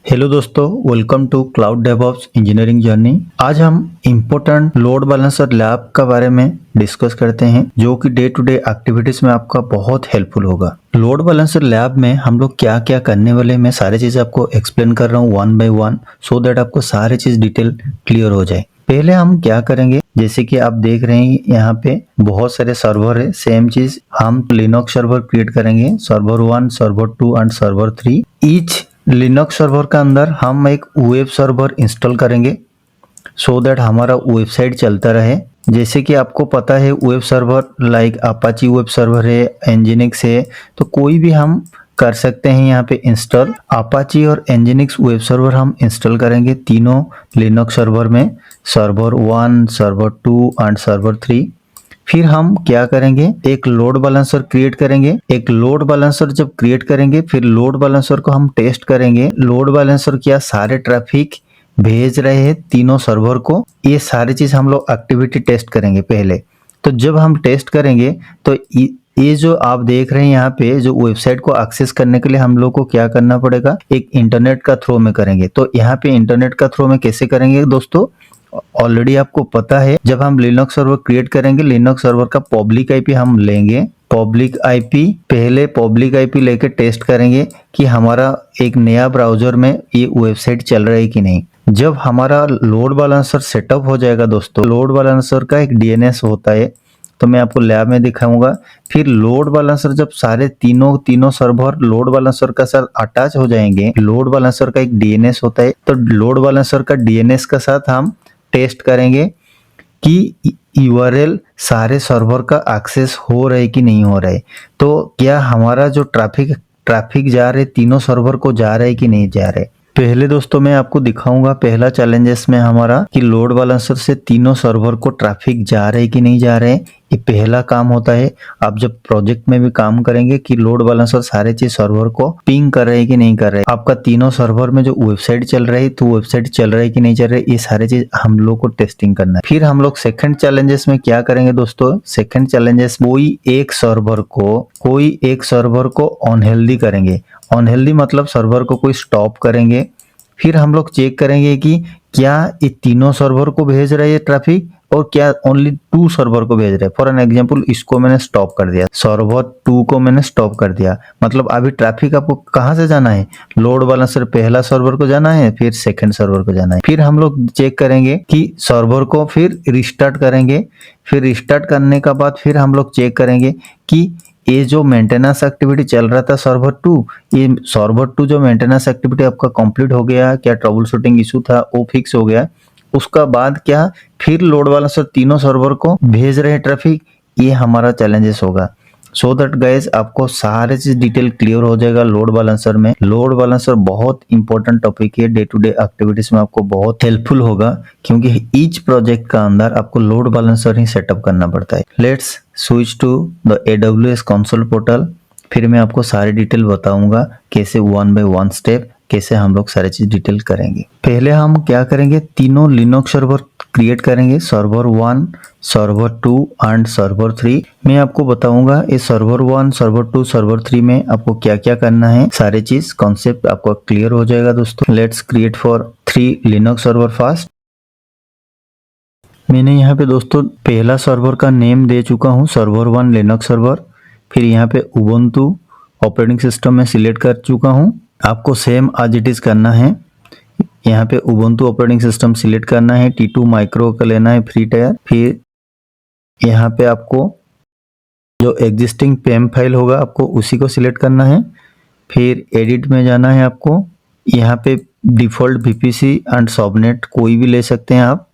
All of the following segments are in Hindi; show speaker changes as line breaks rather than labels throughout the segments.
हेलो दोस्तों, welcome to cloud DevOps engineering journey. आज हम इम्पोर्टेंट लोड बैलेंसर लैब का बारे में डिस्कस करते हैं जो कि डे टू डे एक्टिविटीज में आपका बहुत हेल्पफुल होगा। लोड बैलेंसर लैब में हम लोग क्या क्या करने वाले, मैं सारी चीजें आपको एक्सप्लेन कर रहा हूँ one by one, so that आपको सारी चीज डिटेल क्लियर हो जाए। पहले हम क्या करेंगे, जैसे कि आप देख रहे हैं यहाँ पे बहुत सारे सर्वर है। सेम चीज हम लिनक्स सर्वर क्रिएट करेंगे, server 1, server 2 and server 3। Each Linux server का अंदर हम एक वेब सर्वर इंस्टॉल करेंगे सो दैट हमारा वेबसाइट चलता रहे। जैसे कि आपको पता है web server like Apache web server है, एनजीनिक्स है, तो कोई भी हम कर सकते हैं यहाँ पे इंस्टॉल। अपाची और एनजीनिक्स वेब सर्वर हम इंस्टॉल करेंगे तीनों लिनक्स सर्वर में, सर्वर 1, सर्वर 2 एंड सर्वर 3। फिर हम क्या करेंगे, एक लोड बैलेंसर क्रिएट करेंगे। एक लोड बैलेंसर जब क्रिएट करेंगे फिर लोड बैलेंसर को हम टेस्ट करेंगे। लोड बैलेंसर क्या सारे ट्रैफिक भेज रहे हैं तीनों सर्वर को, ये सारी चीज हम लोग एक्टिविटी टेस्ट करेंगे पहले। तो जब हम टेस्ट करेंगे तो ये जो आप देख रहे हैं यहाँ पे, जो वेबसाइट को एक्सेस करने के लिए हम लोग को क्या करना पड़ेगा, एक इंटरनेट का थ्रू में करेंगे। तो यहाँ पे इंटरनेट का थ्रू में कैसे करेंगे दोस्तों, ऑलरेडी आपको पता है। जब हम लिनक्स सर्वर क्रिएट करेंगे, लिनक्स सर्वर का पब्लिक आईपी हम लेंगे। पब्लिक आईपी पहले पब्लिक आईपी लेके टेस्ट करेंगे कि हमारा एक नया ब्राउजर में ये वेबसाइट चल रहा है कि नहीं। जब हमारा लोड बैलेंसर सेटअप हो जाएगा दोस्तों, लोड बैलेंसर का एक डीएनएस होता है, तो मैं आपको लैब में दिखाऊंगा। फिर लोड बैलेंसर जब सारे तीनों सर्वर लोड बैलेंसर का साथ अटैच हो जाएंगे, लोड बैलेंसर का एक डीएनएस होता है, तो लोड बैलेंसर का डीएनएस का साथ हम टेस्ट करेंगे कि यूआरएल सारे सर्वर का एक्सेस हो रहा है कि नहीं हो रहा है। तो क्या हमारा जो ट्रैफिक जा रहे तीनों सर्वर को जा रहा है कि नहीं जा रहा है। पहले दोस्तों मैं आपको दिखाऊंगा पहला चैलेंजेस में हमारा कि लोड बैलेंसर से तीनों सर्वर को ट्रैफिक जा रहे कि नहीं जा रहे। ये पहला काम होता है। आप जब प्रोजेक्ट में भी काम करेंगे कि लोड बैलेंसर सारे चीज सर्वर को पिंग कर रहे कि नहीं कर रहे, आपका तीनों सर्वर में जो वेबसाइट चल रही है तो वेबसाइट चल रहा है कि नहीं चल रहा है, ये सारे चीज हम लोग को टेस्टिंग करना है। फिर हम लोग सेकंड चैलेंजेस में क्या करेंगे दोस्तों, सेकंड चैलेंजेस कोई एक सर्वर को अनहेल्दी करेंगे। अनहेल्दी मतलब सर्वर को कोई स्टॉप करेंगे। फिर हम लोग चेक करेंगे कि क्या ये तीनों सर्वर को भेज रहे हैं ट्रैफिक और क्या ओनली 2 सर्वर को भेज रहे हैं। फॉर एन एग्जांपल इसको मैंने स्टॉप कर दिया, सर्वर 2 को मैंने स्टॉप कर दिया, मतलब अभी ट्रैफिक आपको कहाँ से जाना है, लोड बैलेंसर पहला सर्वर को जाना है, फिर सेकंड सर्वर को जाना है। फिर हम लोग चेक करेंगे कि सर्वर को फिर रिस्टार्ट करेंगे। फिर रिस्टार्ट करने का बाद फिर हम लोग चेक करेंगे कि ये जो मेंटेनेंस एक्टिविटी चल रहा था सर्वर 2, ये सर्वर 2 जो मेंटेनेंस एक्टिविटी आपका कंप्लीट हो गया, क्या ट्रबल शूटिंग इशू था वो फिक्स हो गया। उसका बाद क्या फिर लोड बैलेंसर तीनों सर्वर को भेज रहे हैं ट्रैफिक, ये हमारा चैलेंजेस होगा। सो दैट गाइज आपको सारे चीज डिटेल क्लियर हो जाएगा लोड बैलेंसर में। लोड बैलेंसर बहुत इंपॉर्टेंट टॉपिक है, डे टू डे एक्टिविटीज में आपको बहुत हेल्पफुल होगा, क्योंकि ईच प्रोजेक्ट का अंदर आपको लोड बैलेंसर ही सेटअप करना पड़ता है। Let's switch to the AWS console portal. फिर मैं आपको सारी डिटेल बताऊंगा कैसे वन बाय वन स्टेप कैसे हम लोग सारी चीज डिटेल करेंगे। पहले हम क्या करेंगे, तीनों लिनक्स सर्वर क्रिएट करेंगे, सर्वर 1, सर्वर 2 एंड सर्वर 3। मैं आपको बताऊंगा ये सर्वर 1, सर्वर 2, सर्वर 3 में आपको क्या क्या करना है, सारी चीज कॉन्सेप्ट आपको क्लियर हो जाएगा दोस्तों। Let's create for 3 Linux server fast. मैंने यहाँ पे दोस्तों पहला सर्वर का नेम दे चुका हूँ, सर्वर 1 लिनक्स सर्वर। फिर यहाँ पे उबुंटू ऑपरेटिंग सिस्टम में सिलेक्ट कर चुका हूँ। आपको सेम एज इट इज करना है। यहाँ पे उबुंटू ऑपरेटिंग सिस्टम सिलेक्ट करना है, T2 माइक्रो का लेना है फ्री टायर। फिर यहाँ पे आपको जो एग्जिस्टिंग पेम फाइल होगा आपको उसी को सिलेक्ट करना है। फिर एडिट में जाना है आपको, यहाँ पे डिफॉल्ट VPC एंड सबनेट कोई भी ले सकते हैं आप।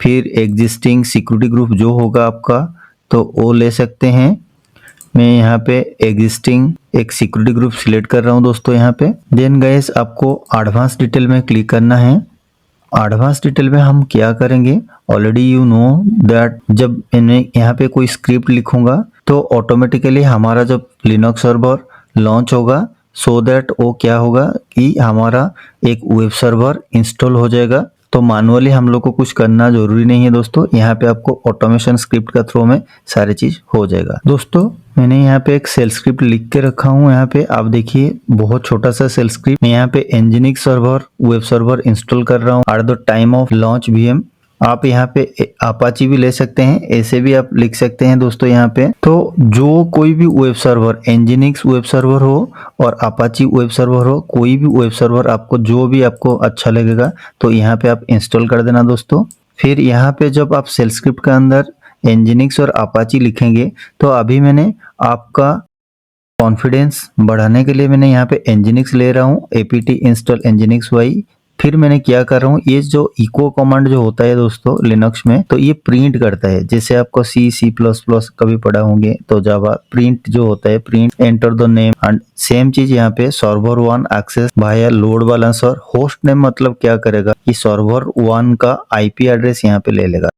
फिर एग्जिस्टिंग सिक्योरिटी ग्रुप जो होगा आपका तो वो ले सकते हैं। मैं यहाँ पे एग्जिस्टिंग एक सिक्योरिटी ग्रुप सिलेक्ट कर रहा हूँ दोस्तों यहाँ पे। देन गाइस आपको एडवांस डिटेल में क्लिक करना है। एडवांस डिटेल में हम क्या करेंगे, ऑलरेडी यू नो दैट जब मैं यहाँ पे कोई स्क्रिप्ट लिखूंगा तो ऑटोमेटिकली हमारा जब लिनक्स सर्वर लॉन्च होगा, सो दैट वो क्या होगा कि हमारा एक वेब सर्वर इंस्टॉल हो जाएगा। तो मैनुअली हम लोग को कुछ करना जरूरी नहीं है दोस्तों, यहाँ पे आपको ऑटोमेशन स्क्रिप्ट का थ्रू में सारी चीज हो जाएगा। दोस्तों मैंने यहाँ पे एक सेल स्क्रिप्ट लिख के रखा हूँ। यहाँ पे आप देखिए बहुत छोटा सा सेल स्क्रिप्ट। मैं यहाँ पे Nginx server web server install कर रहा हूँ at the time of launch VM। आप यहाँ पे अपाची भी ले सकते हैं, ऐसे भी आप लिख सकते हैं दोस्तों। यहाँ पे तो जो कोई भी web server, Nginx web server हो और अपाची वेब सर्वर हो, कोई भी वेब सर्वर आपको जो भी आपको अच्छा लगेगा तो यहाँ पे आप इंस्टॉल कर देना दोस्तों। फिर यहाँ पे जब आप सेल स्क्रिप्ट के अंदर Nginx और अपाची लिखेंगे तो अभी मैंने आपका कॉन्फिडेंस बढ़ाने के लिए मैंने यहाँ पे Nginx ले रहा हूँ, apt इंस्टॉल Nginx y। फिर मैंने क्या कर रहा हूँ, ये जो इको कमांड जो होता है दोस्तों लिनक्स में, तो ये प्रिंट करता है। जैसे आपको C++ कभी पढ़ा होंगे तो जावा प्रिंट जो होता है, print enter the name and same चीज यहाँ पे server 1 access via load balancer. Host name मतलब क्या करेगा, ये सर्वर 1 का IP एड्रेस यहाँ पे ले लेगा।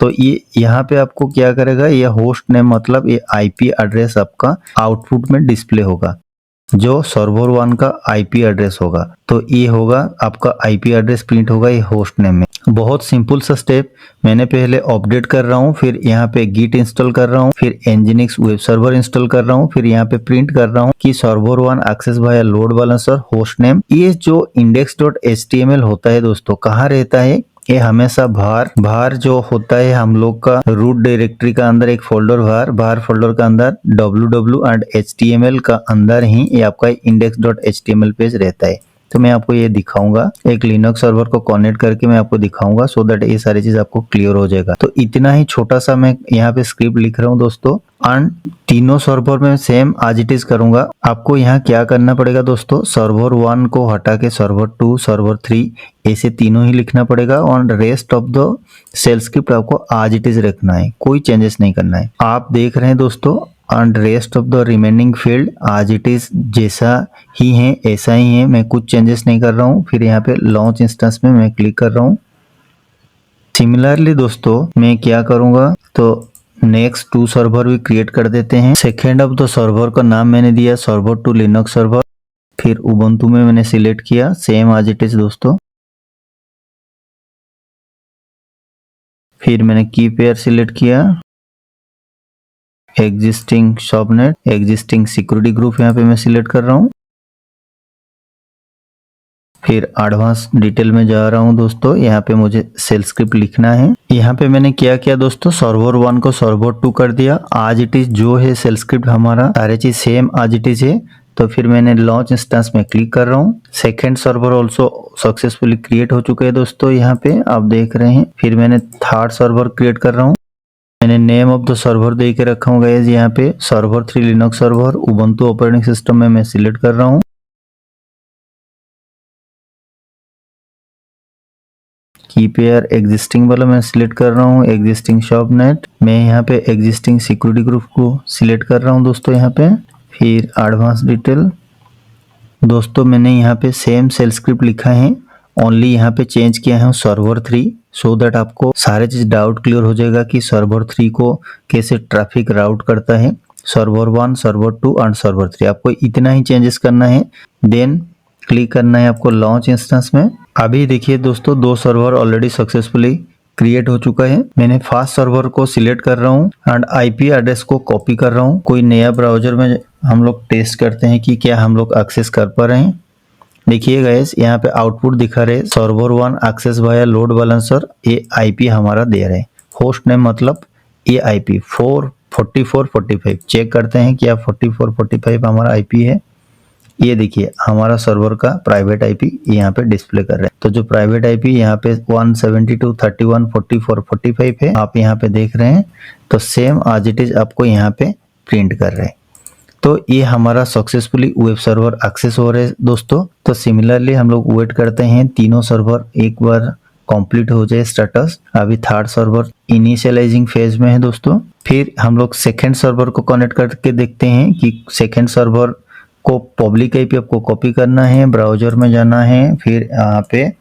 तो ये यहाँ पे आपको क्या करेगा, ये होस्ट नेम मतलब ये IP एड्रेस आपका आउटपुट में डिस्प्ले होगा, जो सर्वर 1 का IP एड्रेस होगा। तो ये होगा आपका IP एड्रेस प्रिंट होगा ये होस्ट नेम में। बहुत सिंपल सा स्टेप। मैंने पहले अपडेट कर रहा हूँ, फिर यहाँ पे गिट इंस्टॉल कर रहा हूँ, फिर Nginx वेब सर्वर इंस्टॉल कर रहा हूँ, फिर यहाँ पे प्रिंट कर रहा हूँ कि server 1 access via load balancer host name. ये जो index.html होता है दोस्तों, कहाँ रहता है, ये हमेशा बाहर जो होता है हम लोग का रूट डायरेक्टरी का अंदर एक फोल्डर बाहर फोल्डर का अंदर www एंड HTML का अंदर ही ये आपका index.html पेज रहता है। तो मैं आपको ये दिखाऊंगा, एक लिनक्स सर्वर को कनेक्ट करके मैं आपको दिखाऊंगा सो दैट ये सारी चीज आपको क्लियर हो जाएगा। तो इतना ही छोटा सा मैं यहाँ पे स्क्रिप्ट लिख रहा हूँ दोस्तों, एंड तीनों सर्वर में सेम आज इट इज करूंगा। आपको यहाँ क्या करना पड़ेगा दोस्तों, सर्वर 1 को हटा के सर्वर 2 सर्वर 3 ऐसे तीनों ही लिखना पड़ेगा और rest of the shell script आपको आज इट इज रखना है, कोई चेंजेस नहीं करना है। आप देख रहे हैं दोस्तों, and rest of the remaining field आज इट इज जैसा ही है ऐसा ही है, मैं कुछ चेंजेस नहीं कर रहा हूँ। फिर यहाँ पे लॉन्च इंस्टेंस में मैं क्लिक कर रहा हूँ। सिमिलरली दोस्तों मैं क्या करूँगा, तो नेक्स्ट 2 सर्वर भी क्रिएट कर देते हैं। सेकेंड ऑफ द सर्वर का नाम मैंने दिया सर्वर 2 लिनक्स सर्वर। फिर उबंटू में मैंने सिलेक्ट किया सेम आज इट इज दोस्तों। फिर मैंने की पेयर सिलेक्ट किया, existing subnet, existing security group यहाँ पे मैं सिलेक्ट कर रहा हूँ। फिर एडवांस डिटेल में जा रहा हूँ दोस्तों, यहाँ पे मुझे सेल स्क्रिप्ट लिखना है। यहाँ पे मैंने क्या किया दोस्तों, सर्वर 1 को सर्वर 2 कर दिया। आज इट इज जो है सेल स्क्रिप्ट हमारा सारे चीज सेम आज इट इज है। तो फिर मैंने लॉन्च इंस्टेंस में क्लिक कर रहा हूँ। Second server also successfully create हो चुके हैं दोस्तों, यहाँ पे आप देख रहे हैं। फिर मैंने थर्ड सर्वर क्रिएट कर रहा हूँ। मैंने नेम ऑफ द सर्वर दे के रखा हूँ गाइस, यहाँ पे server 3 Linux server Ubuntu operating system में मैं सिलेक्ट कर रहा हूँ। की पेयर एग्जिस्टिंग वाला मैं सिलेक्ट कर रहा हूँ, एग्जिस्टिंग सबनेट। मैं यहाँ पे एग्जिस्टिंग सिक्योरिटी ग्रुप को सिलेक्ट कर रहा हूँ दोस्तों यहाँ पे। फिर एडवांस डिटेल दोस्तों, मैंने यहाँ पे सेम सेल स्क्रिप्ट लिखा है, ओनली यहाँ पे चेंज किया है सर्वर 3 सो दैट आपको सारे चीज डाउट क्लियर हो जाएगा कि सर्वर 3 को कैसे ट्रैफिक राउट करता है। सर्वर 1 सर्वर 2 एंड सर्वर 3 आपको इतना ही चेंजेस करना है। देन क्लिक करना है आपको लॉन्च इंस्टेंस में। अभी देखिए दोस्तों 2 सर्वर ऑलरेडी सक्सेसफुली क्रिएट हो चुका है। मैंने फास्ट सर्वर को सिलेक्ट कर रहा हूँ एंड IP एड्रेस को कॉपी कर रहा हूँ। कोई नया ब्राउजर में हम लोग टेस्ट करते हैं कि क्या हम लोग एक्सेस कर पा रहे हैं। देखिए गाइस यहाँ पे आउटपुट दिखा रहे server 1 access via load balancer, ये IP हमारा दे रहे। होस्ट नेम मतलब ये IP 4445 चेक करते हैं क्या 4445 हमारा IP है। ये देखिए हमारा सर्वर का प्राइवेट IP यहाँ पे डिस्प्ले कर रहे हैं। तो जो प्राइवेट IP यहाँ पे 172.31.44.45 है, आप यहाँ पे देख रहे हैं। तो सेम आज इट इज आपको यहाँ पे प्रिंट कर रहे हैं। तो ये हमारा सक्सेसफुली वेब सर्वर एक्सेस हो रहे हैं दोस्तों। तो सिमिलरली हम लोग वेट करते हैं तीनों सर्वर एक बार कंप्लीट हो जाए स्टेटस। अभी थर्ड सर्वर इनिशियलाइजिंग फेज में है दोस्तों। फिर हम लोग सेकेंड सर्वर को कनेक्ट करके देखते हैं कि सेकेंड सर्वर को पब्लिक IP आपको कॉपी करना है, ब्राउजर में जाना है, फिर यहाँ पे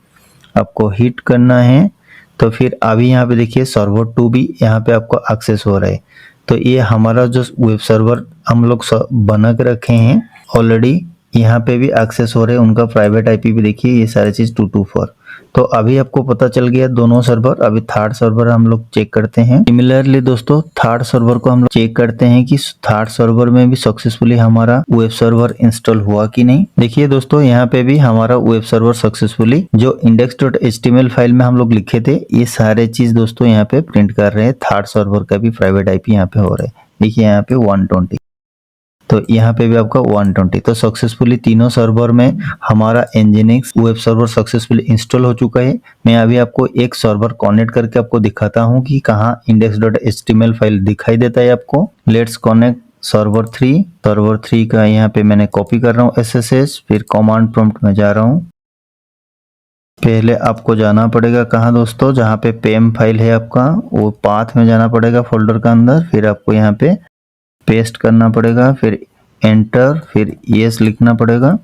आपको हिट करना है। तो फिर अभी यहाँ पे देखिए सर्वर 2 भी यहाँ पे आपको एक्सेस हो रहा है। तो ये हमारा जो वेब सर्वर हम लोग बना के रखे हैं ऑलरेडी, यहाँ पे भी एक्सेस हो रहे हैं, उनका प्राइवेट आईपी भी देखिए, ये सारी चीज 224। तो अभी आपको पता चल गया दोनों सर्वर। अभी थर्ड सर्वर हम लोग चेक करते हैं। सिमिलरली दोस्तों थर्ड सर्वर को हम लोग चेक करते हैं कि थर्ड सर्वर में भी सक्सेसफुली हमारा वेब सर्वर इंस्टॉल हुआ कि नहीं। देखिए दोस्तों यहाँ पे भी हमारा वेब सर्वर सक्सेसफुली जो index.html फाइल में हम लोग लिखे थे, ये सारे चीज दोस्तों यहाँ पे प्रिंट कर रहे हैं। थर्ड सर्वर का भी प्राइवेट आईपी यहाँ पे हो रहा है, देखिए यहाँ पे 120, तो यहाँ पे भी आपका 120। तो सक्सेसफुली तीनों सर्वर में हमारा एनजीनिक्स वेब सर्वर सक्सेसफुली इंस्टॉल हो चुका है। मैं अभी आपको एक सर्वर कनेक्ट करके आपको दिखाता हूँ कि कहाँ index.html फाइल दिखाई देता है आपको। Let's connect server 3। सर्वर 3 का यहाँ पे मैंने कॉपी कर रहा हूँ SSH, फिर कमांड प्रॉम्प्ट में जा रहा हूँ। पहले आपको जाना पड़ेगा कहाँ दोस्तों, जहाँ पे पेम फाइल है आपका, वो पाथ में जाना पड़ेगा फोल्डर का अंदर। फिर आपको यहाँ पे पेस्ट करना पड़ेगा, फिर एंटर, फिर यस लिखना पड़ेगा।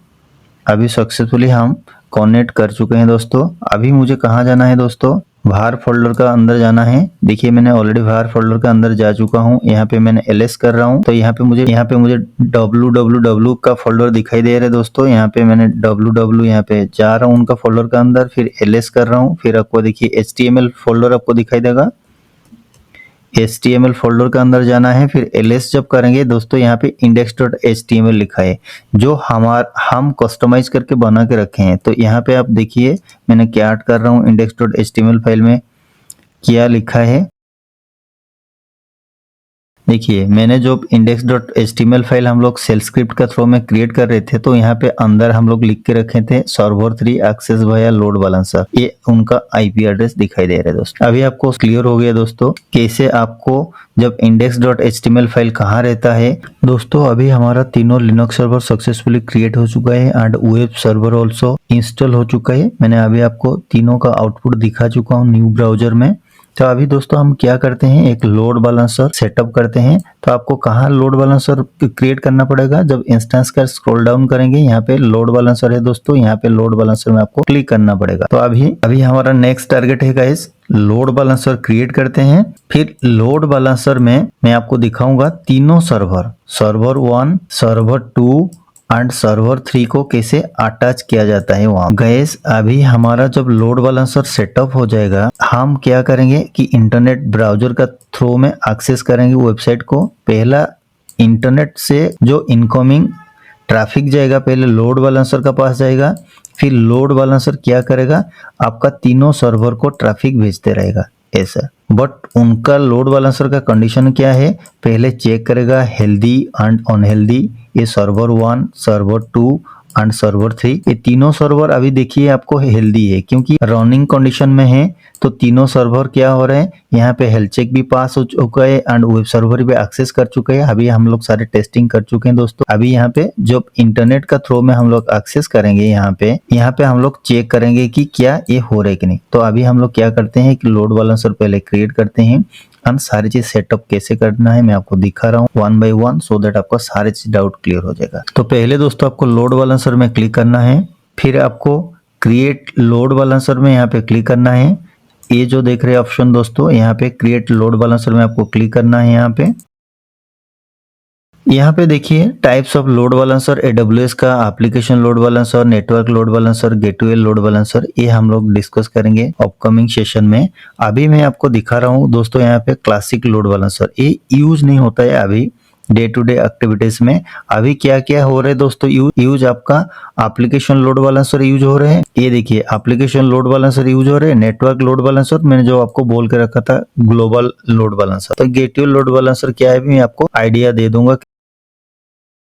अभी सक्सेसफुली हम कनेक्ट कर चुके हैं दोस्तों। अभी मुझे कहाँ जाना है दोस्तों, var फोल्डर का अंदर जाना है। देखिए मैंने ऑलरेडी var फोल्डर का अंदर जा चुका हूँ। यहाँ पे मैंने ls कर रहा हूँ, तो यहाँ पे मुझे www का फोल्डर दिखाई दे रहा है दोस्तों। यहाँ पे मैंने www यहाँ पे जा रहा हूँ उनका फोल्डर का अंदर, फिर ls कर रहा हूँ। फिर आपको देखिए html फोल्डर आपको दिखाई देगा, HTML फोल्डर के अंदर जाना है। फिर ls जब करेंगे दोस्तों, यहाँ पे index.html लिखा है जो हम कस्टमाइज करके बना के रखे हैं। तो यहाँ पे आप देखिए मैंने क्या ऐड कर रहा हूँ, index.html फाइल में क्या लिखा है। देखिए मैंने जो index.html फाइल हम लोग सेल स्क्रिप्ट का थ्रू में क्रिएट कर रहे थे, तो यहाँ पे अंदर हम लोग लिख के रखे थे server 3 access via load balancer, ये उनका आईपी एड्रेस दिखाई दे रहा है दोस्तों। अभी आपको क्लियर हो गया दोस्तों कैसे आपको जब index.html फाइल कहाँ रहता है। दोस्तों अभी हमारा तीनों लिनक्स सर्वर सक्सेसफुली क्रिएट हो चुका है and web server also install हो चुका है। मैंने अभी आपको तीनों का आउटपुट दिखा चुका हूँ न्यू ब्राउजर में। तो अभी दोस्तों हम क्या करते हैं, एक लोड बैलेंसर सेटअप करते हैं। तो आपको कहाँ लोड बैलेंसर क्रिएट करना पड़ेगा, जब इंस्टेंस का स्क्रॉल डाउन करेंगे यहाँ पे लोड बैलेंसर है दोस्तों, यहाँ पे लोड बैलेंसर में आपको क्लिक करना पड़ेगा। तो अभी हमारा नेक्स्ट टारगेट है गाइस, लोड बैलेंसर क्रिएट करते हैं। फिर लोड बैलेंसर में मैं आपको दिखाऊंगा तीनों सर्वर 1, सर्वर 2 एंड सर्वर 3 को कैसे अटैच किया जाता है वहां। गैस अभी हमारा जब लोड बैलेंसर सेटअप हो जाएगा, हम क्या करेंगे कि इंटरनेट ब्राउजर का थ्रू में एक्सेस करेंगे वेबसाइट को। पहला इंटरनेट से जो इनकमिंग ट्रैफिक जाएगा पहले लोड बैलेंसर का पास जाएगा, फिर लोड बैलेंसर क्या करेगा, आपका तीनों सर्वर को ट्रैफिक भेजते रहेगा ऐसा। बट उनका लोड बैलेंसर का कंडीशन क्या है, पहले चेक करेगा हेल्दी एंड अनहेल्दी। ये सर्वर 1, सर्वर 2 एंड सर्वर 3, ये तीनों सर्वर अभी देखिए आपको हेल्दी है क्योंकि रनिंग कंडीशन में है। तो तीनों सर्वर क्या हो रहे हैं, यहाँ पे हेल्थ चेक भी पास हो चुका है एंड वेब सर्वर भी एक्सेस कर चुके हैं। अभी हम लोग सारे टेस्टिंग कर चुके हैं दोस्तों। अभी यहाँ पे जब इंटरनेट का थ्रू में हम लोग एक्सेस करेंगे, यहाँ पे हम लोग चेक करेंगे कि क्या ये हो रहा है कि नहीं। तो अभी हम लोग क्या करते हैं कि लोड बैलेंसर पहले क्रिएट करते हैं। हम सारी चीज सेटअप कैसे करना है मैं आपको दिखा रहा हूँ 1 by 1, सो दैट आपका सारे चीज डाउट क्लियर हो जाएगा। तो पहले दोस्तों आपको लोड बैलेंसर में क्लिक करना है, फिर आपको क्रिएट लोड बैलेंसर में यहाँ पे क्लिक करना है। ये जो देख रहे हैं ऑप्शन दोस्तों, यहाँ पे क्रिएट लोड बैलेंसर में आपको क्लिक करना है। यहाँ पे देखिए types of load balancer, AWS का application load balancer, network load balancer, gateway load balancer, ये हम लोग डिस्कस करेंगे अपकमिंग सेशन में। अभी मैं आपको दिखा रहा हूँ दोस्तों यहाँ पे क्लासिक लोड बैलेंसर, ये यूज नहीं होता है अभी डे टू डे एक्टिविटीज में। अभी क्या क्या हो रहा है दोस्तों, यूज आपका एप्लीकेशन लोड बैलेंसर यूज हो रहे हैं। ये देखिए एप्लीकेशन लोड बैलेंसर यूज हो रहे हैं, नेटवर्क लोड बैलेंसर मैंने जो आपको बोल के रखा था ग्लोबल लोड बैलेंसर। तो गेटवे लोड बैलेंसर क्या है भी मैं आपको आइडिया दे दूंगा।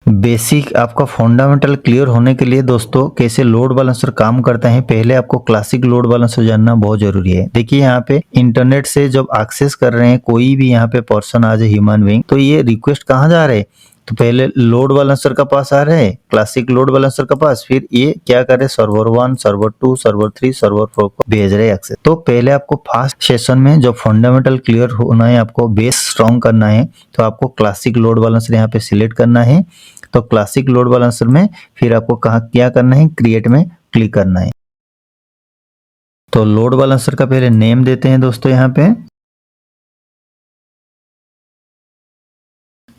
बेसिक आपका फंडामेंटल क्लियर होने के लिए दोस्तों कैसे लोड बैलेंसर काम करता है, पहले आपको क्लासिक लोड बैलेंसर जानना बहुत जरूरी है। देखिए यहाँ पे इंटरनेट से जब एक्सेस कर रहे हैं कोई भी यहाँ पे पर्सन आज ह्यूमन बीइंग, तो ये रिक्वेस्ट कहाँ जा रहे हैं, तो पहले लोड बैलेंसर का पास आ रहे हैं, क्लासिक लोड बैलेंसर का पास, फिर ये क्या करे सर्वर 1, सर्वर 2, सर्वर 3, सर्वर 4 को भेज रहे एक्सेस। तो पहले आपको फास्ट सेशन में जब फंडामेंटल क्लियर होना है, आपको बेस स्ट्रॉन्ग करना है, तो आपको क्लासिक लोड बैलेंसर यहाँ पे सिलेक्ट करना है। तो क्लासिक लोड बैलेंसर में फिर आपको कहाँ क्या करना है, क्रिएट में क्लिक करना है। तो लोड बैलेंसर का पहले नेम देते हैं दोस्तों। यहाँ पे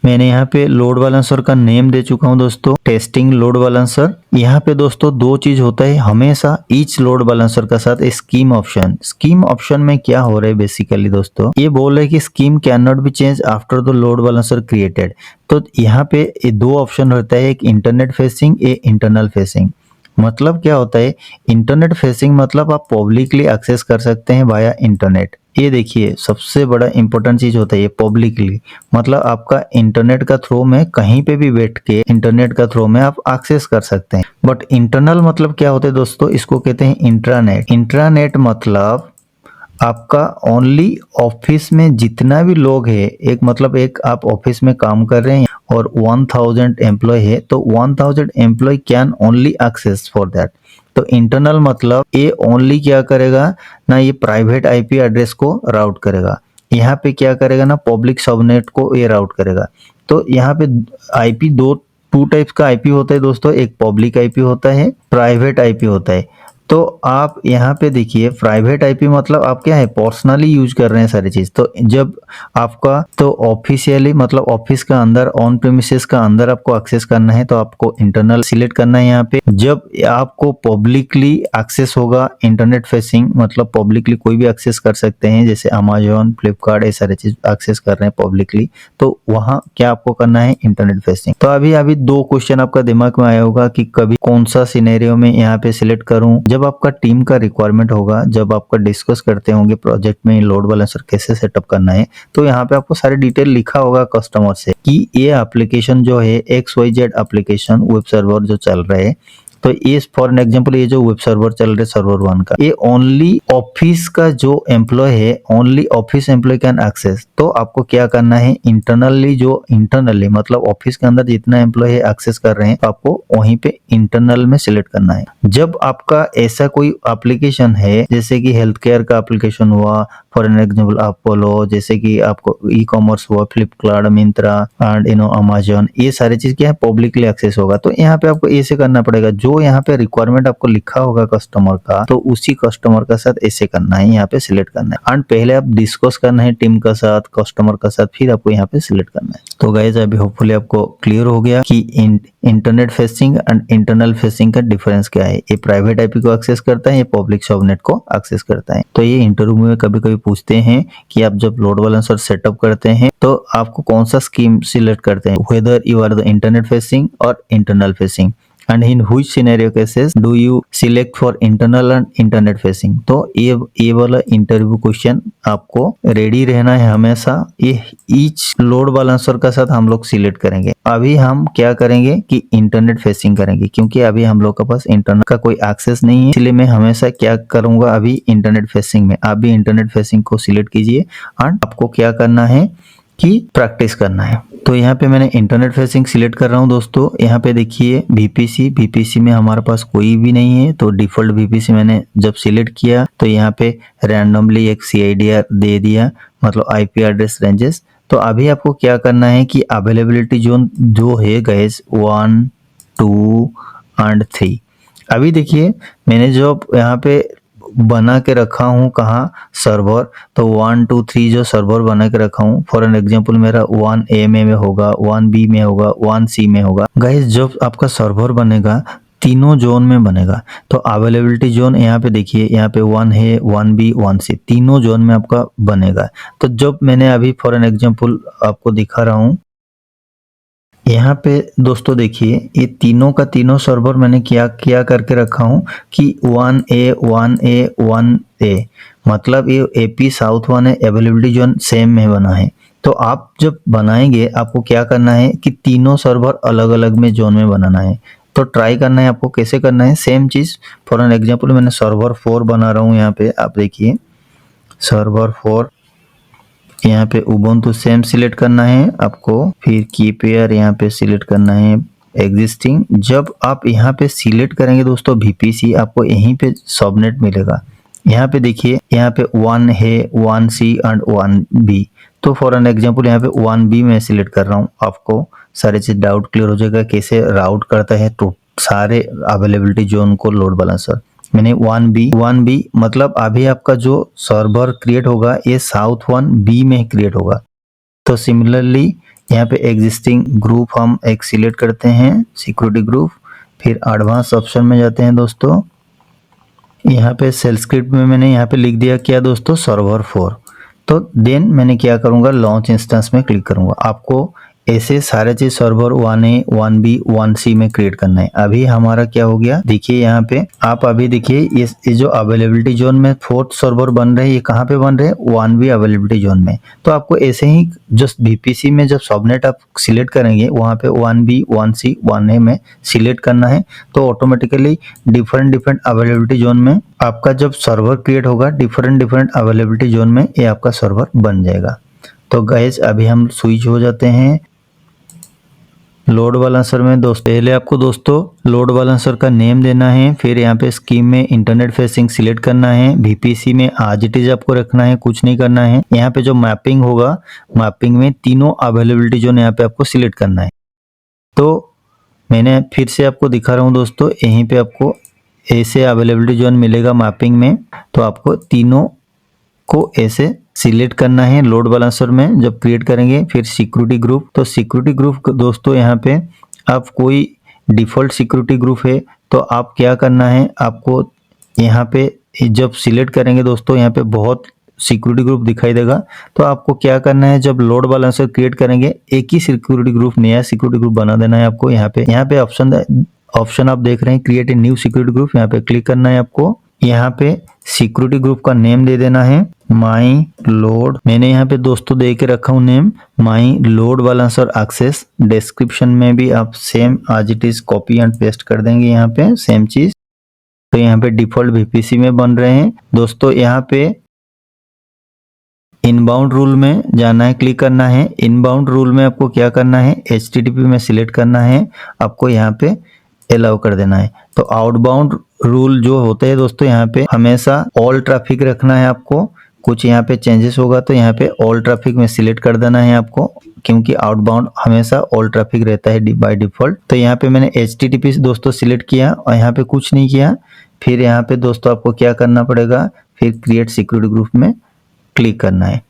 मैंने यहाँ पे लोड बैलेंसर का नेम दे चुका हूँ दोस्तों, टेस्टिंग लोड बैलेंसर। यहाँ पे दोस्तों दो चीज होता है हमेशा ईच लोड बैलेंसर का साथ, स्कीम ऑप्शन। स्कीम ऑप्शन में क्या हो रहा है बेसिकली दोस्तों, ये बोल रहे हैं कि scheme can not be change after the load balancer created. तो यहाँ पे ये दो ऑप्शन रहता है, एक इंटरनेट फेसिंग, एक इंटरनल फेसिंग। मतलब क्या होता है, इंटरनेट फेसिंग मतलब आप पब्लिकली एक्सेस कर सकते हैं वाया इंटरनेट। ये देखिए सबसे बड़ा इंपॉर्टेंट चीज होता है ये पब्लिकली, मतलब आपका इंटरनेट का थ्रू में कहीं पे भी बैठ के इंटरनेट का थ्रू में आप एक्सेस कर सकते हैं। बट इंटरनल मतलब क्या होता है दोस्तों, इसको कहते हैं इंट्रानेट। इंट्रानेट मतलब आपका ओनली ऑफिस में जितना भी लोग है, एक मतलब एक आप ऑफिस में काम कर रहे हैं और 1000 एम्प्लॉय है, तो 1000 employee can only access for that. तो इंटरनल मतलब ये ओनली क्या करेगा ना, ये प्राइवेट आईपी एड्रेस को राउट करेगा। यहाँ पे क्या करेगा ना, पब्लिक सबनेट को ये राउट करेगा। तो यहाँ पे आईपी टू टाइप्स का आईपी होता है दोस्तों, एक पब्लिक आईपी होता है, प्राइवेट आईपी होता है। तो आप यहाँ पे देखिए प्राइवेट आईपी मतलब आप क्या है पर्सनली यूज कर रहे हैं सारी चीज। तो जब आपका तो ऑफिशियली मतलब ऑफिस का अंदर ऑन प्रेमिसेस का अंदर आपको एक्सेस करना है, तो आपको इंटरनल सिलेक्ट करना है यहाँ पे। जब आपको पब्लिकली एक्सेस होगा इंटरनेट फेसिंग मतलब पब्लिकली कोई भी एक्सेस कर सकते हैं, जैसे अमेजोन, फ्लिपकार्ट, ये सारे चीज एक्सेस कर रहे हैं पब्लिकली, तो वहां क्या आपको करना है इंटरनेट फेसिंग। तो अभी दो क्वेश्चन आपका दिमाग में आया होगा कि कभी कौन सा सिनेरियो में यहाँ पे सिलेक्ट करूं। जब आपका टीम का रिक्वायरमेंट होगा, जब आपका डिस्कस करते होंगे प्रोजेक्ट में लोड बैलेंसर कैसे सेटअप करना है, तो यहाँ पे आपको सारी डिटेल लिखा होगा कस्टमर से कि ये एप्लीकेशन जो है XYZ एप्लीकेशन वेब सर्वर जो चल रहा है, तो ये फॉर एन एग्जांपल ये जो वेब सर्वर चल रहा है सर्वर 1 का, ये ओनली ऑफिस का जो एम्प्लॉय है, only office employee can access. तो आपको क्या करना है इंटरनली, जो इंटरनली मतलब ऑफिस के अंदर जितना एम्प्लॉय है एक्सेस कर रहे हैं, तो आपको वहीं पे इंटरनल में सिलेक्ट करना है। जब आपका ऐसा कोई एप्लीकेशन है जैसे कि हेल्थ केयर का एप्लीकेशन हुआ, फॉर एन एग्जांपल अपोलो, जैसे कि आपको ई कॉमर्स हुआ, फ्लिपकार्ट, मिंत्रा एंड अमेजोन, ये सारी चीज क्या है पब्लिकली एक्सेस होगा। तो यहाँ पे आपको ऐसे करना पड़ेगा, जो यहाँ पे रिक्वायरमेंट आपको लिखा होगा कस्टमर का, तो उसी कस्टमर का साथ ऐसे करना है, यहाँ पे सिलेक्ट करना है। एंड पहले आप डिस्कस करना है टीम का साथ, कस्टमर का साथ, फिर आपको यहाँ पे सिलेक्ट करना है। तो गाइस अभी होपफुली आपको क्लियर हो गया कि internet facing and internal facing का डिफरेंस क्या है। ये प्राइवेट आईपी को एक्सेस करता है, ये पब्लिक सबनेट को एक्सेस करता है। तो ये इंटरव्यू में कभी कभी पूछते हैं कि आप जब लोड बैलेंसर सेटअप करते हैं तो आपको कौन सा स्कीम सिलेक्ट करते हैं, whether you are the internet facing और internal facing, and in which scenario cases do you select for internal and internet facing। तो ये वाला इंटरव्यू क्वेश्चन आपको रेडी रहना है हमेशा। ये ईच लोड बैलेंसर का साथ हम लोग सिलेक्ट करेंगे। अभी हम क्या करेंगे कि इंटरनेट फेसिंग करेंगे, क्योंकि अभी हम लोग के पास इंटरनेट का कोई एक्सेस नहीं है, इसलिए मैं हमेशा क्या करूंगा अभी इंटरनेट फेसिंग में। आप भी इंटरनेट फेसिंग को सिलेक्ट कीजिए एंड आपको क्या करना है कि प्रैक्टिस करना है। तो यहाँ पे मैंने इंटरनेट फेसिंग सिलेक्ट कर रहा हूँ दोस्तों। यहाँ पे देखिए VPC में हमारे पास कोई भी नहीं है, तो डिफॉल्ट VPC मैंने जब सिलेक्ट किया तो यहाँ पे रैंडमली एक CIDR दे दिया, मतलब IP एड्रेस रेंजेस। तो अभी आपको क्या करना है कि अवेलेबिलिटी जोन जो है गाइस 1, 2 एंड 3। अभी देखिए मैंने जो यहाँ पे बना के रखा हूँ कहाँ सर्वर, तो 1, 2, 3 जो सर्वर बना के रखा हूँ, फॉर एन एग्जांपल मेरा 1A में होगा, 1B में होगा, 1C में होगा। गाइस जब आपका सर्वर बनेगा तीनों जोन में बनेगा, तो अवेलेबिलिटी जोन यहाँ पे देखिए, यहाँ पे 1 है, 1B, 1C, तीनों जोन में आपका बनेगा। तो जब मैंने अभी फॉर एन एग्जांपल आपको दिखा रहा हूँ, यहाँ पे दोस्तों देखिए ये तीनों का तीनों सर्वर मैंने क्या करके रखा हूँ कि 1A 1A 1A, मतलब ये AP साउथ 1 है, अवेलेबिलिटी जोन सेम में बना है। तो आप जब बनाएंगे आपको क्या करना है कि तीनों सर्वर अलग अलग में जोन में बनाना है। तो ट्राई करना है आपको, कैसे करना है सेम चीज। फॉर एन एग्जाम्पल मैंने सर्वर 4 बना रहा हूँ, यहाँ पे आप देखिए सर्वर 4, यहाँ पे उबुंटू सेम सिलेक्ट करना है आपको, फिर कीपेयर यहाँ पे सिलेक्ट करना है एग्जिस्टिंग। जब आप यहाँ पे सिलेक्ट करेंगे दोस्तों VPC, आपको यहीं पे सबनेट मिलेगा। यहाँ पे देखिए यहाँ पे 1 है, 1C एंड 1B। तो फॉर एन एग्जांपल यहाँ पे 1B में सिलेक्ट कर रहा हूँ। आपको सारे चीज डाउट क्लियर हो जाएगा कैसे राउट करता है तो सारे अवेलेबिलिटी जोन को लोड बैलेंसर। मैंने 1B मतलब अभी आपका जो सर्वर क्रिएट होगा ये साउथ 1B में ही क्रिएट होगा। तो सिमिलरली यहाँ पे एग्जिस्टिंग ग्रुप हम एक सिलेक्ट करते हैं, सिक्योरिटी ग्रुप। फिर एडवांस ऑप्शन में जाते हैं दोस्तों। यहाँ पे सेल स्क्रिप्ट में मैंने यहाँ पे लिख दिया क्या दोस्तों, सर्वर 4। तो देन मैंने क्या करूँगा, लॉन्च इंस्टेंस में क्लिक करूँगा। आपको ऐसे सारे चीज सर्वर 1A 1B 1C में क्रिएट करना है। अभी हमारा क्या हो गया, देखिए यहाँ पे आप अभी देखिए ये जो अवेलेबिलिटी जोन में 4th सर्वर बन रहे हैं, ये कहाँ पे बन रहे हैं, 1B अवेलेबिलिटी जोन में। तो आपको ऐसे ही जो VPC में जब सबनेट आप सिलेक्ट करेंगे वहाँ पे 1B 1C 1A में सिलेक्ट करना है, तो ऑटोमेटिकली डिफरेंट अवेलेबिलिटी जोन में आपका जब सर्वर क्रिएट होगा, डिफरेंट अवेलेबिलिटी जोन में ये आपका सर्वर बन जाएगा। तो गाइस अभी हम स्विच हो जाते हैं लोड बैलेंसर में। पहले आपको दोस्तों लोड बैलेंसर का नेम देना है, फिर यहाँ पे स्कीम में इंटरनेट फेसिंग सिलेक्ट करना है, VPC में आज इट इज आपको रखना है, कुछ नहीं करना है। यहाँ पे जो मैपिंग होगा, मैपिंग में तीनों अवेलेबिलिटी जोन यहाँ पे आपको सिलेक्ट करना है। तो मैंने फिर से आपको दिखा रहा हूँ दोस्तों, यहीं पे आपको ऐसे अवेलेबिलिटी जोन मिलेगा मैपिंग में। तो आपको तीनों को ऐसे सिलेक्ट करना है लोड बैलेंसर में जब क्रिएट करेंगे। फिर सिक्योरिटी ग्रुप, तो सिक्योरिटी ग्रुप दोस्तों यहाँ पे आप कोई डिफॉल्ट सिक्योरिटी ग्रुप है तो आप क्या करना है, आपको यहाँ पे जब सिलेक्ट करेंगे दोस्तों, यहाँ पे बहुत सिक्योरिटी ग्रुप दिखाई देगा। तो आपको क्या करना है, जब लोड बैलेंसर क्रिएट करेंगे एक ही सिक्योरिटी ग्रुप, नया सिक्योरिटी ग्रुप बना देना है आपको। यहाँ पे ऑप्शन आप देख रहे हैं create a new security group, यहाँ पे क्लिक करना है आपको। यहाँ पे सिक्योरिटी ग्रुप का नेम दे देना है माई लोड, मैंने यहाँ पे दोस्तों दे के रखा हूँ name my load balancer access. Description में भी आप same as it is copy and paste कर देंगे यहाँ पे सेम चीज। तो यहाँ पे डिफॉल्ट VPC में बन रहे हैं दोस्तों। यहाँ पे इनबाउंड रूल में जाना है, क्लिक करना है। इनबाउंड रूल में आपको क्या करना है, HTTP में सिलेक्ट करना है, आपको यहाँ पे अलाउ कर देना है। तो आउटबाउंड रूल जो होते हैं दोस्तों, यहाँ पे हमेशा ऑल ट्रैफिक रखना है आपको। कुछ यहाँ पे चेंजेस होगा तो यहाँ पे ऑल ट्रैफिक में सिलेक्ट कर देना है आपको, क्योंकि आउटबाउंड हमेशा ऑल ट्रैफिक रहता है बाय डिफॉल्ट। तो यहाँ पे मैंने HTTP दोस्तों सिलेक्ट किया और यहाँ पे कुछ नहीं किया। फिर यहाँ पे दोस्तों आपको क्या करना पड़ेगा, फिर क्रिएट सिक्योरिटी ग्रुप में क्लिक करना है।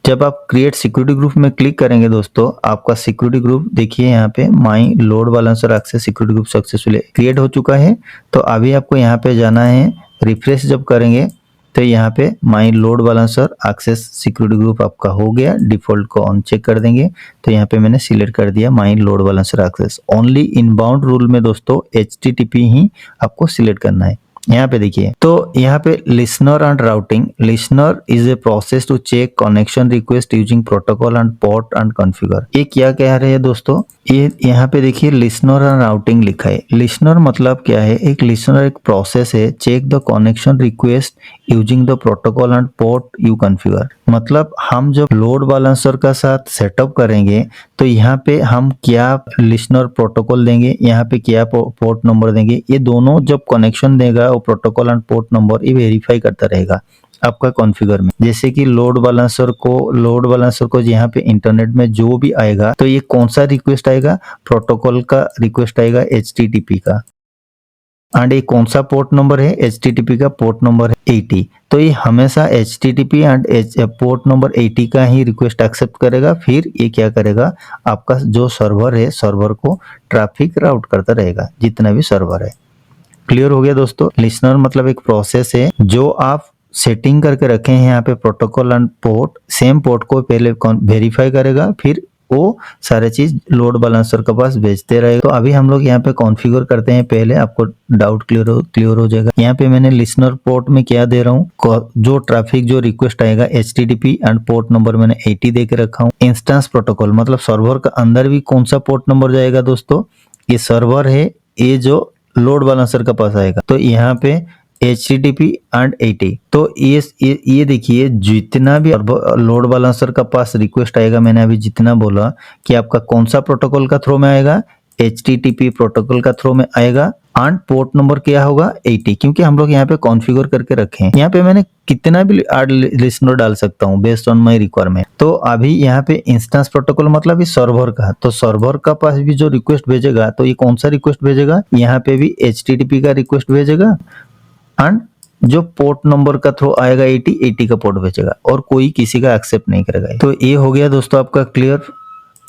जब आप क्रिएट सिक्योरिटी ग्रुप में क्लिक करेंगे दोस्तों, आपका सिक्योरिटी ग्रुप देखिए यहाँ पे my load balancer access security group successfully create हो चुका है। तो अभी आपको यहाँ पे जाना है, रिफ्रेश जब करेंगे तो यहाँ पे my load balancer access security group आपका हो गया। डिफॉल्ट को ऑन चेक कर देंगे तो यहाँ पे मैंने सिलेक्ट कर दिया my load balancer access. Only inbound rule में दोस्तों HTTP ही आपको सिलेक्ट करना है। यहाँ पे देखिए, तो यहाँ पे listener and routing, listener is a process to check connection request using protocol and port and configure. ये क्या कह रहे हैं दोस्तों, ये यहाँ पे देखिए लिसनर एंड राउटिंग लिखा है। लिसनर मतलब क्या है, एक लिसनर एक प्रोसेस है, check the connection request using the protocol and port you configure. मतलब हम जब लोड बैलेंसर का साथ सेटअप करेंगे तो यहाँ पे हम क्या लिसनर प्रोटोकॉल देंगे, यहाँ पे क्या पोर्ट नंबर देंगे, ये दोनों जब कनेक्शन देगा वो प्रोटोकॉल एंड पोर्ट नंबर ये वेरीफाई करता रहेगा आपका कॉन्फ़िगर में। जैसे कि लोड बैलेंसर को यहाँ पे इंटरनेट में जो भी आएगा तो ये कौन सा रिक्वेस्ट आएगा, प्रोटोकॉल का रिक्वेस्ट आएगा HTTP का। एंड ये कौन सा पोर्ट नंबर है, HTTP का पोर्ट नंबर है 80। तो ये हमेशा HTTP एंड पोर्ट नंबर 80 का ही रिक्वेस्ट एक्सेप्ट करेगा। फिर ये क्या करेगा, आपका जो सर्वर है सर्वर को ट्रैफिक राउट करता रहेगा जितना भी सर्वर है। क्लियर हो गया दोस्तों। लिसनर मतलब एक प्रोसेस है जो आप सेटिंग करके रखे हैं यहाँ पे protocol and port, same port को पहले वेरीफाई करेगा, फिर वो सारे चीज लोड बैलेंसर के पास भेजते रहेगा। तो अभी हम लोग यहाँ पे कॉन्फ़िगर करते हैं, पहले आपको डाउट क्लियर हो जाएगा। यहाँ पे मैंने लिसनर पोर्ट में क्या दे रहा हूँ, जो ट्रैफिक जो रिक्वेस्ट आएगा HTTP एंड पोर्ट नंबर मैंने 80 दे के रखा हूँ। इंस्टेंस प्रोटोकॉल मतलब सर्वर का अंदर भी कौन सा पोर्ट नंबर जाएगा दोस्तों, ये सर्वर है, ये जो लोड बैलेंसर का पास आएगा तो यहाँ पे HTTP एंड 80। तो ये देखिए जितना भी लोड बैलेंसर का पास रिक्वेस्ट आएगा, मैंने अभी जितना बोला कि आपका कौन सा प्रोटोकॉल का थ्रू में आएगा, HTTP प्रोटोकॉल का थ्रू में आएगा। एंड पोर्ट नंबर क्या होगा 80, क्योंकि हम लोग यहाँ पे कॉन्फ़िगर करके रखे हैं। यहाँ पे मैंने कितना भी ऐड लिसनर डाल सकता हूँ बेस्ड ऑन माय रिक्वायरमेंट। तो अभी यहाँ पे इंस्टेंस प्रोटोकॉल मतलब इस सर्वर का, तो सर्वर का पास भी जो रिक्वेस्ट भेजेगा तो ये कौन सा रिक्वेस्ट भेजेगा, यहाँ पे भी HTTP का रिक्वेस्ट भेजेगा एंड जो पोर्ट नंबर का थ्रू आएगा 80 का पोर्ट भेजेगा और कोई किसी का एक्सेप्ट नहीं करेगा। तो ये हो गया दोस्तों आपका क्लियर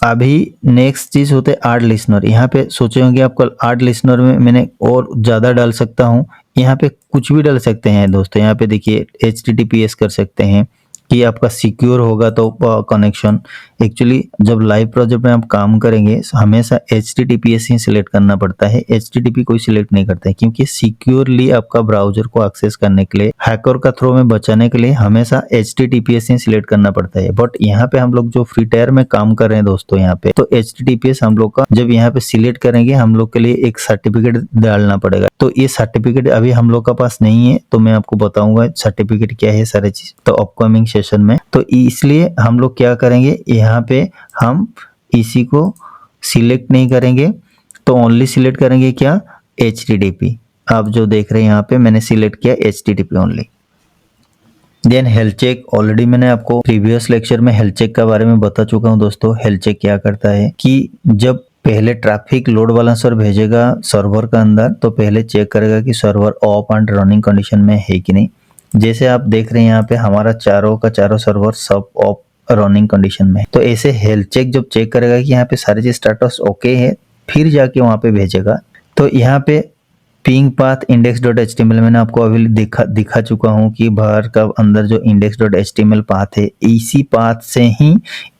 अभी नेक्स्ट चीज होते हैं आर्ट लिसनर। यहाँ पे सोचे होंगे आपको आर्ट लिसनर में मैंने और ज्यादा डाल सकता हूँ। यहाँ पे कुछ भी डाल सकते हैं दोस्तों। यहाँ पे देखिए HTTPS कर सकते हैं कि आपका सिक्योर होगा तो कनेक्शन। एक्चुअली जब लाइव प्रोजेक्ट में आप काम करेंगे हमेशा HTTPS ही सिलेक्ट करना पड़ता है, HTTP कोई सिलेक्ट नहीं करता है, क्योंकि सिक्योरली आपका ब्राउजर को एक्सेस करने के लिए, हैकर का थ्रो में बचाने के लिए हमेशा HTTPS ही सिलेक्ट करना पड़ता है। बट यहाँ पे हम लोग जो फ्री टायर में काम कर रहे हैं दोस्तों, यहाँ पे तो HTTPS हम लोग का जब यहाँ पे सिलेक्ट करेंगे हम लोग के लिए एक सर्टिफिकेट डालना पड़ेगा। तो ये सर्टिफिकेट अभी हम लोग का पास नहीं है, तो मैं आपको बताऊंगा सर्टिफिकेट क्या है सारी चीज तो अपकमिंग सेशन में। तो इसलिए हम लोग क्या करेंगे, यहाँ पे हम इसी को सिलेक्ट नहीं करेंगे, तो ओनली सिलेक्ट करेंगे क्या, HTTP। आप जो देख रहे हैं यहाँ पे मैंने सिलेक्ट किया HTTP only. Then health check, already मैंने आपको प्रीवियस लेक्चर में हेल्थ चेक के बारे में बता चुका हूँ दोस्तों। हेल्थ चेक क्या करता है कि जब पहले ट्रैफिक लोड बैलेंसर भेजेगा सर्वर का अंदर, तो पहले चेक करेगा कि server of and running condition में है कि नहीं। जैसे आप देख रहे हैं यहाँ पे हमारा चारों का चारों सर्वर सब ऑफ रनिंग कंडीशन में है। तो ऐसे हेल्थ चेक जब चेक करेगा कि यहाँ पे सारी चीज स्टेटस ओके है, फिर जाके वहाँ पे भेजेगा। तो यहाँ पे पिंग पाथ index.html मैंने आपको अभी दिखा चुका हूँ कि बाहर का अंदर जो index.html पाथ है, इसी पाथ से ही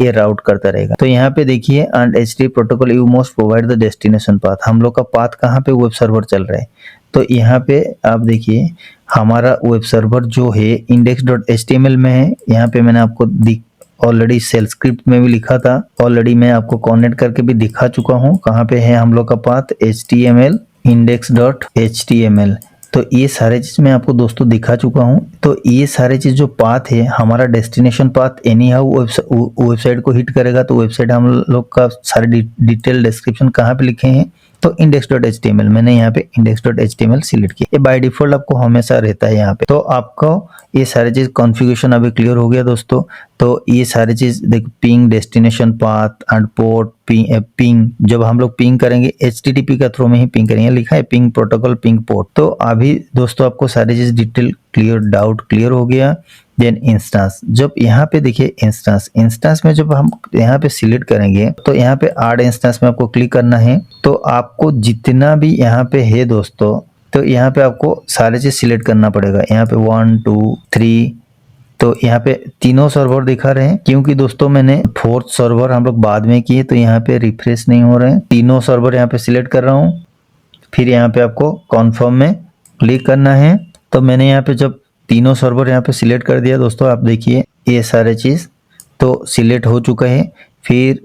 ये राउट करता रहेगा। तो यहाँ पे देखिए and HTTP protocol you must provide the destination path. हम लोग का पाथ कहाँ पे, वेब सर्वर चल रहा है। तो यहाँ पे आप देखिए हमारा वेब सर्वर जो है index.html में है। यहाँ पे मैंने आपको ऑलरेडी सेल स्क्रिप्ट में भी लिखा था, ऑलरेडी मैं आपको कनेक्ट करके भी दिखा चुका हूँ कहाँ पे है हम लोग का पाथ, HTML index.html। तो ये सारे चीज मैं आपको दोस्तों दिखा चुका हूँ। तो ये सारे चीज जो पाथ है हमारा destination path any how website को हिट करेगा। तो वेबसाइट हम लोग का सारे डिटेल डिस्क्रिप्शन कहाँ पे लिखे हैं, तो index.html मैंने यहाँ पे index.html सिलेक्ट किया। ये बाय डिफॉल्ट आपको हमेशा रहता है यहाँ पे। तो आपको ये सारी चीज कॉन्फ़िगरेशन अभी क्लियर हो गया दोस्तों। तो ये सारी चीज देखो, ping, destination path and port, ping जब हम लोग पिंग करेंगे HTTP का थ्रू में ही पिंग करेंगे, लिखा है पिंग प्रोटोकॉल, पिंग पोर्ट। तो अभी दोस्तों आपको सारी चीज डिटेल क्लियर, डाउट क्लियर हो गया। देन इंस्टेंस, जब यहाँ पे देखिए इंस्टेंस में जब हम यहाँ पे सिलेक्ट करेंगे तो यहाँ पे ऐड इंस्टेंस में आपको क्लिक करना है। तो आपको जितना भी यहाँ पे है दोस्तों, तो यहाँ पे आपको सारे चीज सिलेक्ट करना पड़ेगा। यहाँ पे 1 2 3, तो यहाँ पे तीनों सर्वर दिखा रहे हैं, क्योंकि दोस्तों मैंने 4th सर्वर हम लोग बाद में किए, तो यहाँ पे रिफ्रेश नहीं हो रहे हैं। तीनों सर्वर यहाँ पे सिलेक्ट कर रहा हूँ। फिर यहाँ पे आपको कॉन्फर्म में क्लिक करना है। तो मैंने यहाँ पे जब तीनों सर्वर यहाँ पे सिलेक्ट कर दिया दोस्तों, आप देखिए ये सारे चीज तो सिलेक्ट हो चुका है। फिर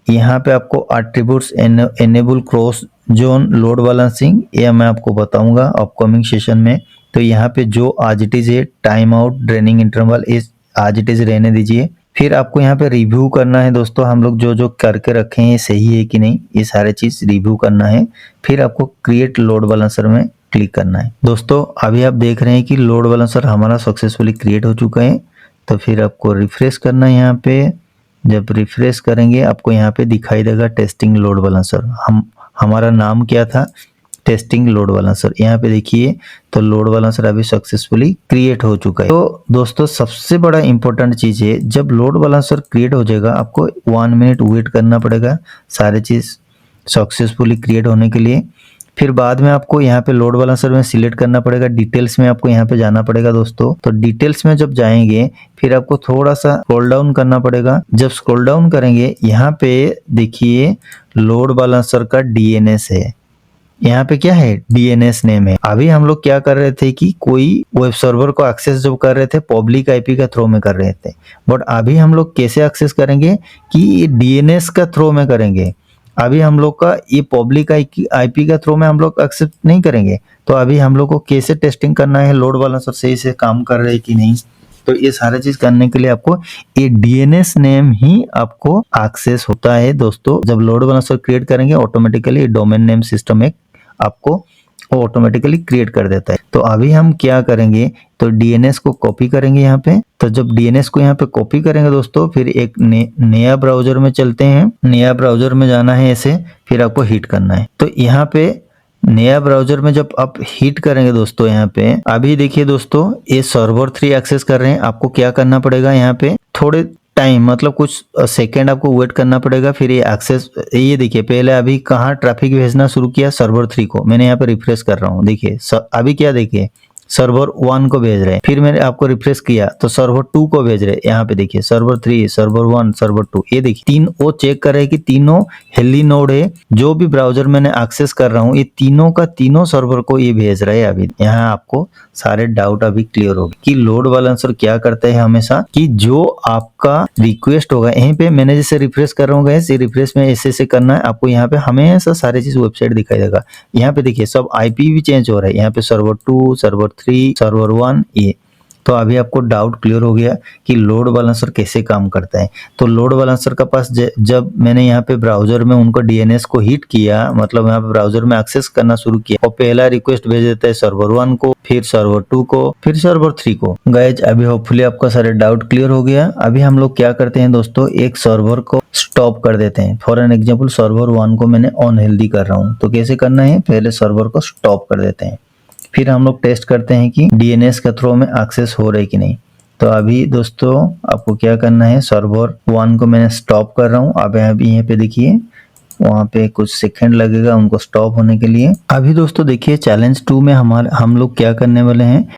यहाँ पे आपको attributes enable cross zone load balancing, ये मैं आपको बताऊंगा अपकमिंग सेशन में। तो यहाँ पे जो आज इट इज है, टाइम आउट, ड्रेनिंग इंटरवल, इस आज इट इज रहने दीजिए। फिर आपको यहाँ पे रिव्यू करना है दोस्तों, हम लोग जो जो करके रखे हैं सही है कि नहीं, ये सारे चीज रिव्यू करना है। फिर आपको क्रिएट लोड बैलेंसर में क्लिक करना है। दोस्तों अभी आप देख रहे हैं कि लोड बैलेंसर हमारा सक्सेसफुली क्रिएट हो चुका है। तो फिर आपको रिफ्रेश करना है। यहाँ पे जब रिफ्रेश करेंगे आपको यहाँ पे दिखाई देगा टेस्टिंग लोड बैलेंसर। हमारा नाम क्या था, टेस्टिंग लोड बैलेंसर। यहाँ पे देखिए तो लोड बैलेंसर अभी सक्सेसफुली क्रिएट हो चुका है। तो दोस्तों सबसे बड़ा इंपॉर्टेंट चीज है, जब लोड बैलेंसर क्रिएट हो जाएगा आपको 1 मिनट वेट करना पड़ेगा सारे चीज सक्सेसफुली क्रिएट होने के लिए। फिर बाद में आपको यहाँ पे लोड बैलेंसर में सिलेक्ट करना पड़ेगा, डिटेल्स में आपको यहाँ पे जाना पड़ेगा दोस्तों। तो डिटेल्स में जब जाएंगे फिर आपको थोड़ा सा स्क्रॉल डाउन करना पड़ेगा। जब स्क्रॉल डाउन करेंगे यहाँ पे देखिए लोड बैलेंसर का DNS है, यहाँ पे क्या है, DNS नेम है। अभी हम लोग क्या कर रहे थे कि कोई वेब सर्वर को एक्सेस जब कर रहे थे पब्लिक IP का थ्रू में कर रहे थे, बट अभी हम लोग कैसे एक्सेस करेंगे कि DNS का थ्रू में करेंगे। अभी हम लोग का ये पब्लिक IP का थ्रू में हम लोग एक्सेप्ट नहीं करेंगे। तो अभी हम लोग को कैसे टेस्टिंग करना है लोड बैलेंसर सही से काम कर रहे हैं कि नहीं, तो ये सारे चीज करने के लिए आपको ये DNS नेम ही आपको एक्सेस होता है दोस्तों। जब लोड बैलेंसर क्रिएट करेंगे ऑटोमेटिकली डोमेन नेम सिस्टम एक आपको वो ऑटोमेटिकली क्रिएट कर देता है। तो अभी हम क्या करेंगे, तो DNS को कॉपी करेंगे यहाँ पे। तो जब DNS को यहाँ पे कॉपी करेंगे दोस्तों, फिर एक नया ब्राउजर में चलते हैं। नया ब्राउजर में जाना है ऐसे, फिर आपको हिट करना है। तो यहाँ पे नया ब्राउजर में जब आप हिट करेंगे दोस्तों, यहाँ पे अभी देखिए दोस्तों ये सर्वर 3 एक्सेस कर रहे हैं। आपको क्या करना पड़ेगा, यहाँ पे थोड़े टाइम मतलब कुछ सेकेंड आपको वेट करना पड़ेगा, फिर ये एक्सेस, ये देखिए पहले अभी कहाँ ट्रैफिक भेजना शुरू किया, सर्वर 3 को। मैंने यहाँ पे रिफ्रेश कर रहा हूँ, देखिए अभी क्या देखिए सर्वर 1 को भेज रहे हैं, फिर मैंने आपको रिफ्रेश किया तो सर्वर 2 को भेज रहे हैं। यहाँ पे देखिए सर्वर 3, सर्वर 1, सर्वर 2, ये देखिए तीन वो चेक कर रहे हैं कि तीनों हेल्दी नोड है। जो भी ब्राउजर मैंने एक्सेस कर रहा हूँ ये तीनों का तीनों सर्वर को ये भेज रहे हैं। अभी यहाँ आपको सारे डाउट अभी क्लियर हो गए कि लोड बैलेंसर क्या करता है हमेशा, कि जो आपका रिक्वेस्ट होगा यहीं पे मैंने जैसे रिफ्रेश कर रहा हूँ गाइस, ये रिफ्रेश में ऐसे करना है आपको। यहाँ पे हमेशा सारी चीज वेबसाइट दिखाई देगा। यहाँ पे देखिए सब आईपी भी चेंज हो रहा है, यहाँ पे सर्वर 2, सर्वर 3, सर्वर 1, ये। तो अभी आपको डाउट क्लियर हो गया कि लोड बैलेंसर कैसे काम करता है। तो लोड बैलेंसर का पास जब मैंने यहाँ पे ब्राउजर में उनको डीएनएस को हिट किया, मतलब यहाँ पे ब्राउजर में एक्सेस करना शुरू किया, और पहला रिक्वेस्ट भेज देता है सर्वर 1 को, फिर सर्वर 2 को, फिर सर्वर 3 को। गाइज अभी होपफुली आपका सारे डाउट क्लियर हो गया। अभी हम लोग क्या करते हैं दोस्तों, एक सर्वर को स्टॉप कर देते हैं। फॉर एन एग्जाम्पल सर्वर 1 को मैंने अनहेल्दी कर रहा हूँ, तो कैसे करना है, पहले सर्वर को स्टॉप कर देते हैं, फिर हम लोग टेस्ट करते हैं कि डीएनएस के थ्रू में एक्सेस हो रहा है कि नहीं। तो अभी दोस्तों आपको क्या करना है, सर्वर 1 को मैंने स्टॉप कर रहा हूँ। अब अभी यहाँ पे देखिए वहाँ पे कुछ सेकंड लगेगा उनको स्टॉप होने के लिए। अभी दोस्तों देखिए चैलेंज 2 में हम लोग क्या करने वाले हैं।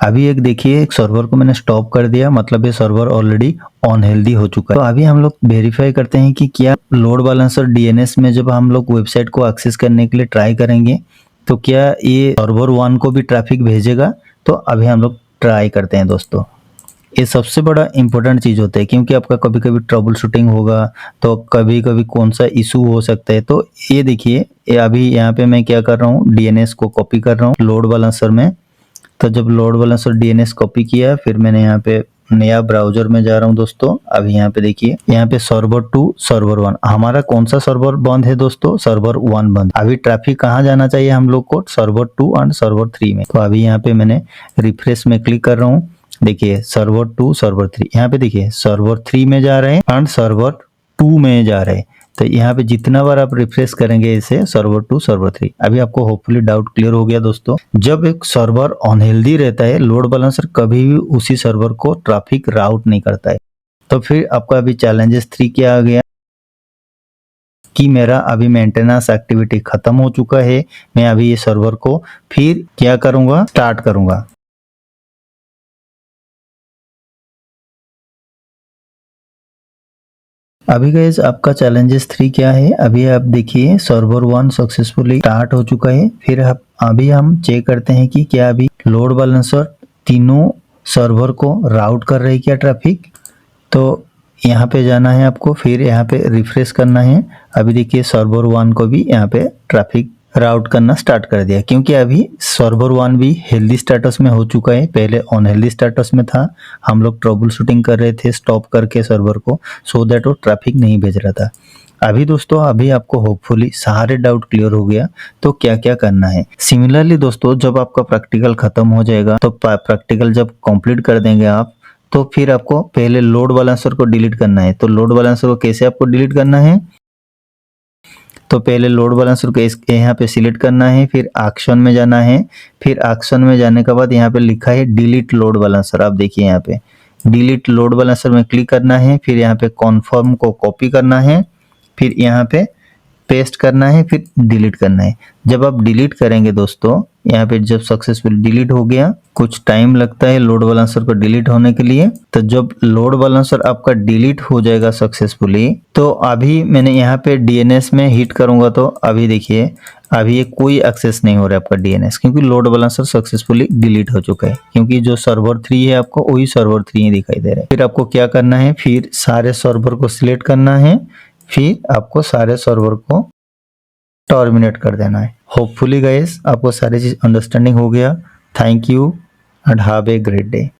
अभी एक देखिए एक सर्वर को मैंने स्टॉप कर दिया, मतलब ये सर्वर ऑलरेडी अनहेल्दी हो चुका है। तो अभी हम लोग वेरीफाई करते हैं कि क्या लोड बैलेंसर डीएनएस में जब हम लोग वेबसाइट को एक्सेस करने के लिए ट्राई करेंगे तो क्या ये सर्वर 1 को भी ट्रैफिक भेजेगा। तो अभी हम लोग ट्राई करते हैं दोस्तों। ये सबसे बड़ा इंपॉर्टेंट चीज होता है, क्योंकि आपका कभी कभी ट्रबल शूटिंग होगा तो कभी कभी कौन सा इशू हो सकता है। तो ये देखिए ये अभी यहाँ पे मैं क्या कर रहा हूँ, डीएनएस को कॉपी कर रहा हूँ लोड बैलेंसर में। तो जब लोड बैलेंसर डीएनएस कॉपी किया, फिर मैंने यहाँ पे नया ब्राउजर में जा रहा हूँ दोस्तों। अभी यहाँ पे देखिए यहाँ पे सर्वर 2, सर्वर 1, हमारा कौन सा सर्वर बंद है दोस्तों, सर्वर 1 बंद। अभी ट्रैफिक कहाँ जाना चाहिए हम लोग को, सर्वर 2 एंड सर्वर 3 में। तो अभी यहाँ पे मैंने रिफ्रेश में क्लिक कर रहा हूँ, देखिए सर्वर 2, सर्वर 3, यहाँ पे देखिए सर्वर 3 में जा रहे हैं एंड सर्वर 2 में जा रहे हैं। तो यहाँ पे जितना बार आप रिफ्रेश करेंगे इसे सर्वर 2, सर्वर 3। अभी आपको होपफुली डाउट क्लियर हो गया दोस्तों। जब एक सर्वर अनहेल्दी रहता है, लोड बैलेंसर कभी भी उसी सर्वर को ट्रैफिक राउट नहीं करता है। तो फिर आपका अभी चैलेंजेस 3 क्या आ गया कि मेरा अभी मेंटेनेंस एक्टिविटी खत्म हो चुका है। मैं अभी ये सर्वर को फिर क्या करूंगा, स्टार्ट करूंगा। अभी गाइस आपका चैलेंजेस 3 क्या है, अभी आप देखिए सर्वर 1 सक्सेसफुली स्टार्ट हो चुका है। फिर अभी हम चेक करते हैं कि क्या अभी लोड बैलेंसर तीनों सर्वर को राउट कर रही है क्या ट्रैफिक। तो यहाँ पे जाना है आपको, फिर यहाँ पे रिफ्रेश करना है। अभी देखिए सर्वर 1 को भी यहाँ पे ट्रैफिक राउट करना स्टार्ट कर दिया, क्योंकि अभी सर्वर 1 भी हेल्दी स्टेटस में हो चुका है, पहले अनहेल्दी स्टेटस में था। हम लोग ट्रबल शूटिंग कर रहे थे स्टॉप करके सर्वर को, सो दैट वो ट्रैफिक नहीं भेज रहा था। अभी दोस्तों अभी आपको होपफुली सारे डाउट क्लियर हो गया। तो क्या क्या करना है, सिमिलरली दोस्तों जब आपका प्रैक्टिकल खत्म हो जाएगा, तो प्रैक्टिकल जब कंप्लीट कर देंगे आप, तो फिर आपको पहले लोड बैलेंसर को डिलीट करना है। तो लोड बैलेंसर को कैसे आपको डिलीट करना है, तो पहले लोड बैलेंसर को यहाँ पे सिलेक्ट करना है, फिर एक्शन में जाना है। फिर एक्शन में जाने के बाद यहाँ पे लिखा है डिलीट लोड बैलेंसर, आप देखिए यहाँ पे डिलीट लोड बैलेंसर में क्लिक करना है। फिर यहाँ पे कॉन्फर्म को कॉपी करना है, फिर यहाँ पे पेस्ट करना है, फिर डिलीट करना है। जब आप डिलीट करेंगे दोस्तों, यहाँ पे जब सक्सेसफुल डिलीट हो गया, कुछ टाइम लगता है लोड बैलेंसर को डिलीट होने के लिए। तो जब लोड बैलेंसर आपका डिलीट हो जाएगा सक्सेसफुली, तो अभी मैंने यहाँ पे डीएनएस में हिट करूंगा, तो अभी देखिए अभी ये कोई एक्सेस नहीं हो रहा है आपका डीएनएस, क्योंकि लोड बैलेंसर सक्सेसफुली डिलीट हो चुका है। क्योंकि जो सर्वर 3 है आपको वही सर्वर 3 ही दिखाई दे रहा है। फिर आपको क्या करना है, फिर सारे सर्वर को सिलेक्ट करना है, फिर आपको सारे सर्वर को टर्मिनेट कर देना है। होपफुली गाइस आपको सारी चीज अंडरस्टैंडिंग हो गया। Thank you and have a great day.